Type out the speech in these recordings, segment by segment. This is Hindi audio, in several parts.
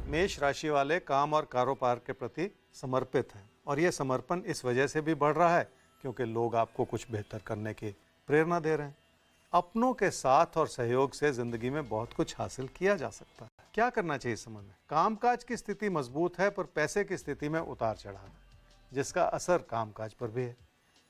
मेष राशि वाले काम और कारोबार के प्रति समर्पित हैं और ये समर्पण इस वजह से भी बढ़ रहा है क्योंकि लोग आपको कुछ बेहतर करने की प्रेरणा दे रहे हैं। अपनों के साथ और सहयोग से जिंदगी में बहुत कुछ हासिल किया जा सकता है। क्या करना चाहिए इस समय में? कामकाज की स्थिति मजबूत है पर पैसे की स्थिति में उतार चढ़ाव है, जिसका असर कामकाज पर भी है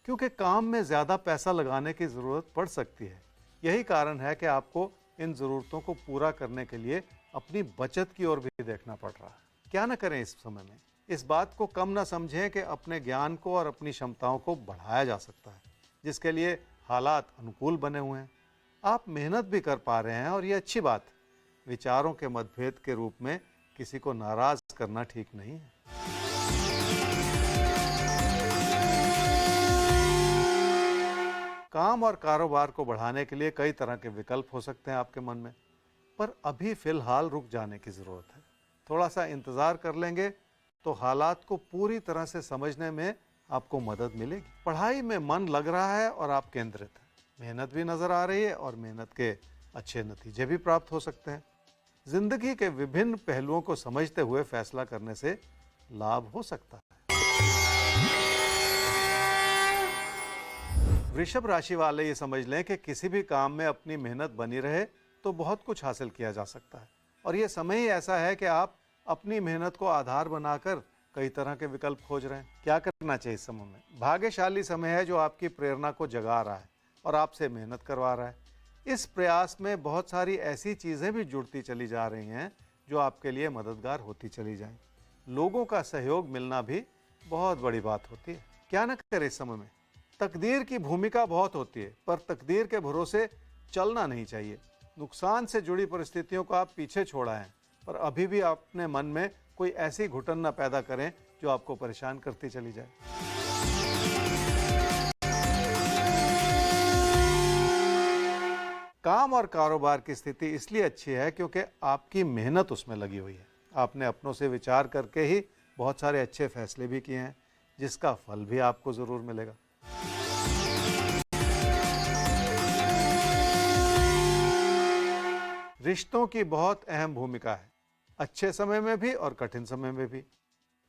क्योंकि काम में ज़्यादा पैसा लगाने की ज़रूरत पड़ सकती है। यही कारण है कि आपको इन ज़रूरतों को पूरा करने के लिए अपनी बचत की ओर भी देखना पड़ रहा है। क्या न करें इस समय में? इस बात को कम न समझें कि अपने ज्ञान को और अपनी क्षमताओं को बढ़ाया जा सकता है, जिसके लिए हालात अनुकूल बने हुए हैं। आप मेहनत भी कर पा रहे हैं और ये अच्छी बात है। विचारों के मतभेद के रूप में किसी को नाराज करना ठीक नहीं है। काम और कारोबार को बढ़ाने के लिए कई तरह के विकल्प हो सकते हैं आपके मन में, पर अभी फिलहाल रुक जाने की ज़रूरत है। थोड़ा सा इंतज़ार कर लेंगे तो हालात को पूरी तरह से समझने में आपको मदद मिलेगी। पढ़ाई में मन लग रहा है और आप केंद्रित हैं। मेहनत भी नज़र आ रही है और मेहनत के अच्छे नतीजे भी प्राप्त हो सकते हैं। जिंदगी के विभिन्न पहलुओं को समझते हुए फैसला करने से लाभ हो सकता है। वृषभ राशि वाले ये समझ लें कि किसी भी काम में अपनी मेहनत बनी रहे तो बहुत कुछ हासिल किया जा सकता है और ये समय ही ऐसा है कि आप अपनी मेहनत को आधार बनाकर कई तरह के विकल्प खोज रहे हैं। क्या करना चाहिए इस समय में? भाग्यशाली समय है जो आपकी प्रेरणा को जगा रहा है और आपसे मेहनत करवा रहा है। इस प्रयास में बहुत सारी ऐसी चीज़ें भी जुड़ती चली जा रही हैं जो आपके लिए मददगार होती चली जाएं। लोगों का सहयोग मिलना भी बहुत बड़ी बात होती है। क्या न करें इस समय में? तकदीर की भूमिका बहुत होती है पर तकदीर के भरोसे चलना नहीं चाहिए। नुकसान से जुड़ी परिस्थितियों को आप पीछे छोड़ाएं पर अभी भी अपने मन में कोई ऐसी घुटन न पैदा करें जो आपको परेशान करती चली जाए। काम और कारोबार की स्थिति इसलिए अच्छी है क्योंकि आपकी मेहनत उसमें लगी हुई है। आपने अपनों से विचार करके ही बहुत सारे अच्छे फैसले भी किए हैं, जिसका फल भी आपको ज़रूर मिलेगा। रिश्तों की बहुत अहम भूमिका है, अच्छे समय में भी और कठिन समय में भी।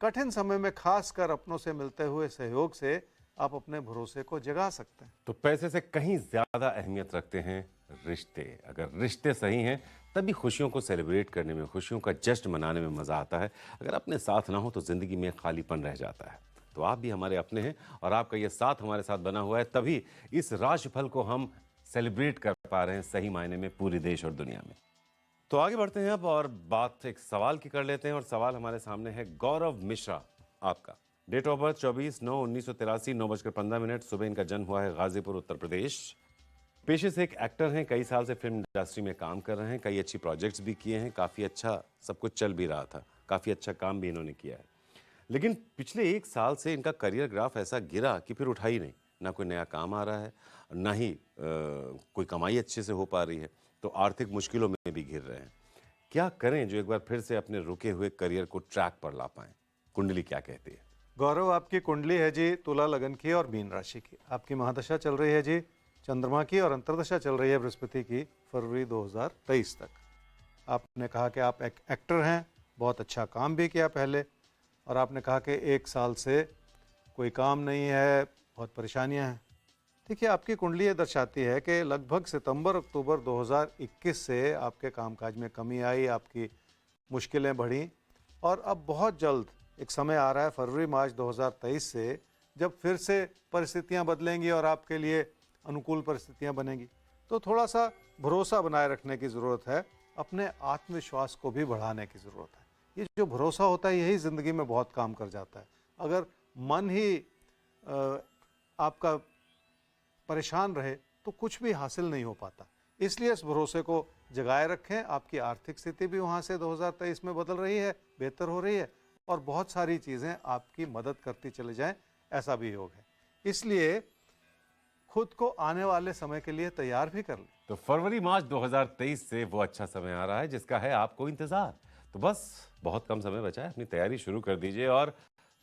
कठिन समय में खासकर अपनों से मिलते हुए सहयोग से आप अपने भरोसे को जगा सकते हैं। तो पैसे से कहीं ज्यादा अहमियत रखते हैं रिश्ते। अगर रिश्ते सही हैं तभी खुशियों को सेलिब्रेट करने में, खुशियों का जश्न मनाने में मजा आता है। अगर अपने साथ ना हो तो जिंदगी में खालीपन रह जाता है। तो आप भी हमारे अपने हैं और आपका ये साथ हमारे साथ बना हुआ है, तभी इस राशिफल को हम सेलिब्रेट कर पा रहे हैं सही मायने में पूरे देश और दुनिया में। तो आगे बढ़ते हैं अब और बात एक सवाल की कर लेते हैं और सवाल हमारे सामने है गौरव मिश्रा। आपका डेट ऑफ बर्थ 24/9/1983, 9:15। सुबह इनका जन्म हुआ है गाजीपुर, उत्तर प्रदेश। पेशे से एक एक्टर हैं, कई साल से फिल्म इंडस्ट्री में काम कर रहे हैं, कई अच्छी प्रोजेक्ट्स भी किए हैं, काफ़ी अच्छा सब कुछ चल भी रहा था, काफ़ी अच्छा काम भी इन्होंने किया है। लेकिन पिछले 1 साल से इनका करियर ग्राफ ऐसा गिरा कि फिर उठा ही नहीं। ना कोई नया काम आ रहा है, ना ही कोई कमाई अच्छे से हो पा रही है, तो आर्थिक मुश्किलों में भी घिर रहे हैं। क्या करें जो एक बार फिर से अपने रुके हुए करियर को ट्रैक पर ला पाएं? कुंडली क्या कहती है? गौरव, आपकी कुंडली है जी तुला लगन की और मीन राशि की। आपकी महादशा चल रही है जी चंद्रमा की और अंतर्दशा चल रही है बृहस्पति की फरवरी 2023 तक। आपने कहा कि आप एक एक्टर हैं, बहुत अच्छा काम भी किया पहले, और आपने कहा कि 1 साल से कोई काम नहीं है, बहुत परेशानियां हैं। देखिए, आपकी कुंडली ये दर्शाती है कि लगभग सितंबर-अक्टूबर 2021 से आपके कामकाज में कमी आई, आपकी मुश्किलें बढ़ी और अब बहुत जल्द एक समय आ रहा है फरवरी-मार्च 2023 से, जब फिर से परिस्थितियां बदलेंगी और आपके लिए अनुकूल परिस्थितियां बनेंगी। तो थोड़ा सा भरोसा बनाए रखने की ज़रूरत है, अपने आत्मविश्वास को भी बढ़ाने की ज़रूरत है। ये जो भरोसा होता है यही ज़िंदगी में बहुत काम कर जाता है। अगर मन ही आपका परेशान रहे तो कुछ भी हासिल नहीं हो पाता। इसलिए इस भरोसे को जगाए रखें। आपकी आर्थिक स्थिति भी वहाँ से 2023 में बदल रही है, बेहतर हो रही है और बहुत सारी चीज़ें आपकी मदद करती चले जाएं, ऐसा भी योग है। इसलिए खुद को आने वाले समय के लिए तैयार भी कर लें। तो फरवरी-मार्च 2023 से वो अच्छा समय आ रहा है जिसका है आपको इंतजार। तो बस बहुत कम समय बचा है, अपनी तैयारी शुरू कर दीजिए और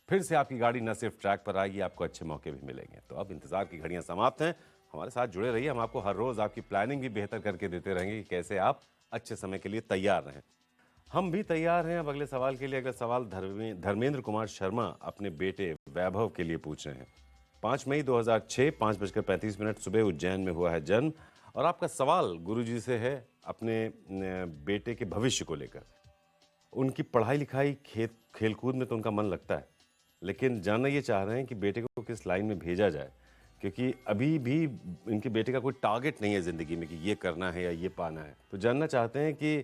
फिर से आपकी गाड़ी न सिर्फ ट्रैक पर आएगी, आपको अच्छे मौके भी मिलेंगे। तो अब इंतजार की घड़ियां समाप्त हैं। हमारे साथ जुड़े रहिए, हम आपको हर रोज आपकी प्लानिंग भी बेहतर करके देते रहेंगे कि कैसे आप अच्छे समय के लिए तैयार रहें। हम भी तैयार हैं अब अगले सवाल के लिए। अगला सवाल धर्मेंद्र कुमार शर्मा अपने बेटे वैभव के लिए पूछ रहे हैं। 5 मई 2006 5:35 सुबह उज्जैन में हुआ है जन्म, और आपका सवाल गुरुजी से है अपने बेटे के भविष्य को लेकर। उनकी पढ़ाई लिखाई खेलकूद में तो उनका मन लगता है, लेकिन जानना ये चाह रहे हैं कि बेटे को किस लाइन में भेजा जाए, क्योंकि अभी भी इनके बेटे का कोई टारगेट नहीं है ज़िंदगी में कि ये करना है या ये पाना है। तो जानना चाहते हैं कि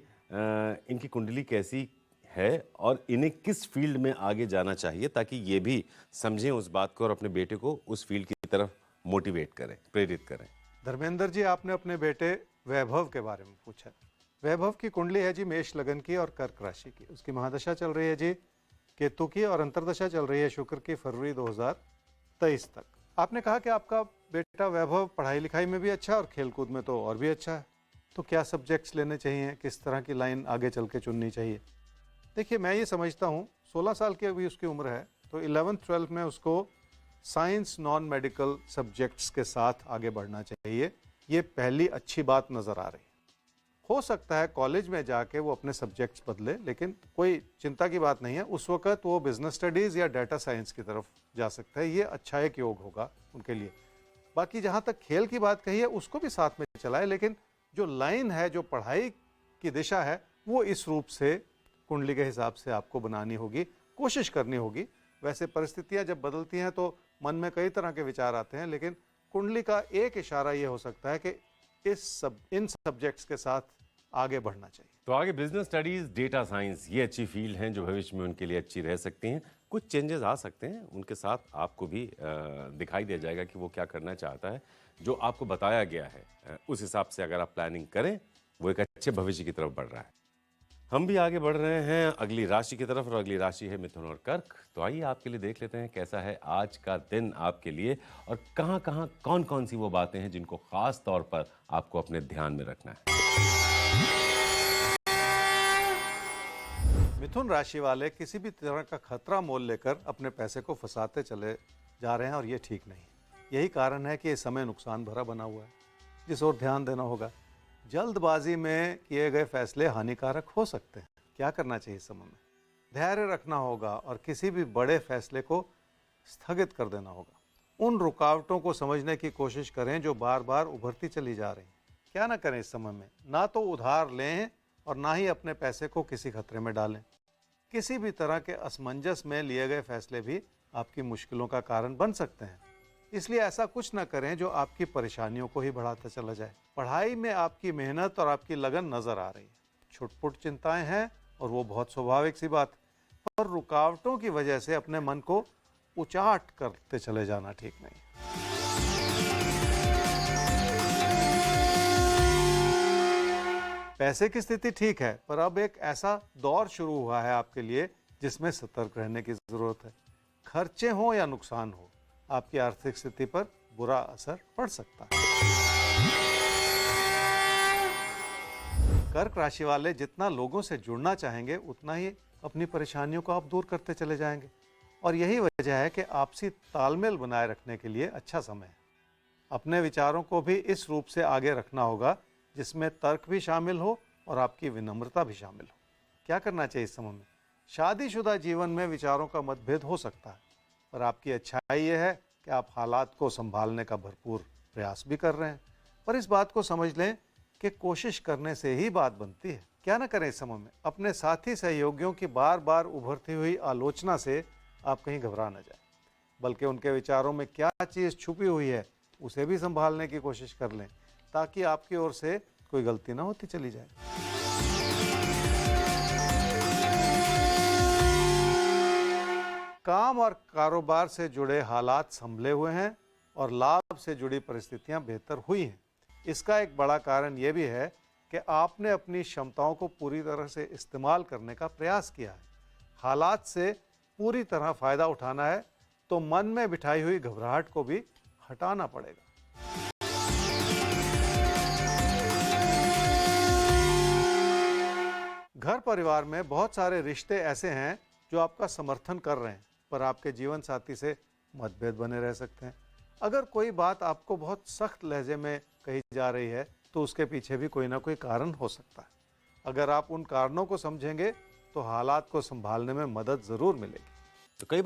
इनकी कुंडली कैसी है और इन्हें किस फील्ड में आगे जाना चाहिए, ताकि ये भी समझें उस बात को और अपने बेटे को उस फील्ड की तरफ मोटिवेट करें, प्रेरित करें। धर्मेंद्र जी, आपने अपने बेटे वैभव के बारे में पूछा। वैभव की कुंडली है जी मेष लगन की और कर्क राशि की। उसकी महादशा चल रही है जी केतु की, और अंतर्दशा चल रही है शुक्र की फरवरी 2023 तक। आपने कहा कि आपका बेटा वैभव पढ़ाई लिखाई में भी अच्छा है और खेलकूद में तो और भी अच्छा है, तो क्या सब्जेक्ट्स लेने चाहिए, किस तरह की लाइन आगे चल के चुननी चाहिए? देखिए, मैं ये समझता हूँ 16 साल की अभी उसकी उम्र है, तो 11th-12th में उसको साइंस नॉन मेडिकल सब्जेक्ट्स के साथ आगे बढ़ना चाहिए। ये पहली अच्छी बात नज़र आ रही है। हो सकता है कॉलेज में जाके वो अपने सब्जेक्ट्स बदले, लेकिन कोई चिंता की बात नहीं है। उस वक्त वो बिजनेस स्टडीज़ या डाटा साइंस की तरफ जा सकता है। ये अच्छा एक योग होगा उनके लिए। बाकी जहाँ तक खेल की बात कही है, उसको भी साथ में चलाए, लेकिन जो लाइन है, जो पढ़ाई की दिशा है, वो इस रूप से कुंडली के हिसाब से आपको बनानी होगी, कोशिश करनी होगी। वैसे परिस्थितियाँ जब बदलती हैं तो मन में कई तरह के विचार आते हैं, लेकिन कुंडली का एक इशारा ये हो सकता है कि इन सब्जेक्ट्स के साथ आगे बढ़ना चाहिए। तो आगे बिजनेस स्टडीज, डेटा साइंस, ये अच्छी फील्ड हैं जो भविष्य में उनके लिए अच्छी रह सकती हैं। कुछ चेंजेस आ सकते हैं, उनके साथ आपको भी दिखाई दे जाएगा कि वो क्या करना चाहता है। जो आपको बताया गया है उस हिसाब से अगर आप प्लानिंग करें, वो एक अच्छे भविष्य की तरफ बढ़ रहा है। हम भी आगे बढ़ रहे हैं अगली राशि की तरफ, और अगली राशि है मिथुन और कर्क। तो आइए आपके लिए देख लेते हैं कैसा है आज का दिन आपके लिए, और कहाँ कहाँ कौन कौन सी वो बातें हैं जिनको खास तौर पर आपको अपने ध्यान में रखना है। मिथुन राशि वाले किसी भी तरह का खतरा मोल लेकर अपने पैसे को फंसाते चले जा रहे हैं, और ये ठीक नहीं है। यही कारण है कि ये समय नुकसान भरा बना हुआ है, जिस ओर ध्यान देना होगा। जल्दबाजी में किए गए फैसले हानिकारक हो सकते हैं। क्या करना चाहिए इस समय में? धैर्य रखना होगा और किसी भी बड़े फैसले को स्थगित कर देना होगा। उन रुकावटों को समझने की कोशिश करें जो बार बार उभरती चली जा रही हैं। क्या ना करें इस समय में? ना तो उधार लें और ना ही अपने पैसे को किसी खतरे में डालें। किसी भी तरह के असमंजस में लिए गए फैसले भी आपकी मुश्किलों का कारण बन सकते हैं, इसलिए ऐसा कुछ न करें जो आपकी परेशानियों को ही बढ़ाता चला जाए। पढ़ाई में आपकी मेहनत और आपकी लगन नजर आ रही है। छुटपुट चिंताएं हैं और वो बहुत स्वाभाविक सी बात, पर रुकावटों की वजह से अपने मन को उचाट करते चले जाना ठीक नहीं। पैसे की स्थिति ठीक है, पर अब एक ऐसा दौर शुरू हुआ है आपके लिए जिसमें सतर्क रहने की जरूरत है। खर्चे हो या नुकसान हो, आपकी आर्थिक स्थिति पर बुरा असर पड़ सकता है। कर्क राशि वाले जितना लोगों से जुड़ना चाहेंगे, उतना ही अपनी परेशानियों को आप दूर करते चले जाएंगे, और यही वजह है कि आपसी तालमेल बनाए रखने के लिए अच्छा समय है। अपने विचारों को भी इस रूप से आगे रखना होगा जिसमें तर्क भी शामिल हो और आपकी विनम्रता भी शामिल हो। क्या करना चाहिए इस समय में? शादीशुदा जीवन में विचारों का मतभेद हो सकता है, पर आपकी अच्छाई यह है कि आप हालात को संभालने का भरपूर प्रयास भी कर रहे हैं। पर इस बात को समझ लें कि कोशिश करने से ही बात बनती है। क्या ना करें इस समय में? अपने साथी सहयोगियों की बार बार उभरती हुई आलोचना से आप कहीं घबरा न जाए, बल्कि उनके विचारों में क्या चीज़ छुपी हुई है उसे भी संभालने की कोशिश कर लें, ताकि आपकी ओर से कोई गलती ना होती चली जाए। काम और कारोबार से जुड़े हालात संभले हुए हैं और लाभ से जुड़ी परिस्थितियां बेहतर हुई हैं। इसका एक बड़ा कारण यह भी है कि आपने अपनी क्षमताओं को पूरी तरह से इस्तेमाल करने का प्रयास किया है। हालात से पूरी तरह फायदा उठाना है तो मन में बिठाई हुई घबराहट को भी हटाना पड़ेगा। घर परिवार में बहुत सारे रिश्ते ऐसे हैं जो आपका समर्थन कर रहे हैं, पर आपके जीवन साथी से मतभेद बने रह सकते हैं। अगर कोई बात आपको बहुत सख्त लहजे में कही जा रही है तो उसके पीछे भी कोई ना कोई कारण हो सकता है। अगर आप उन कारणों को समझेंगे तो हालात को संभालने में मदद ज़रूर मिलेगी। तो कई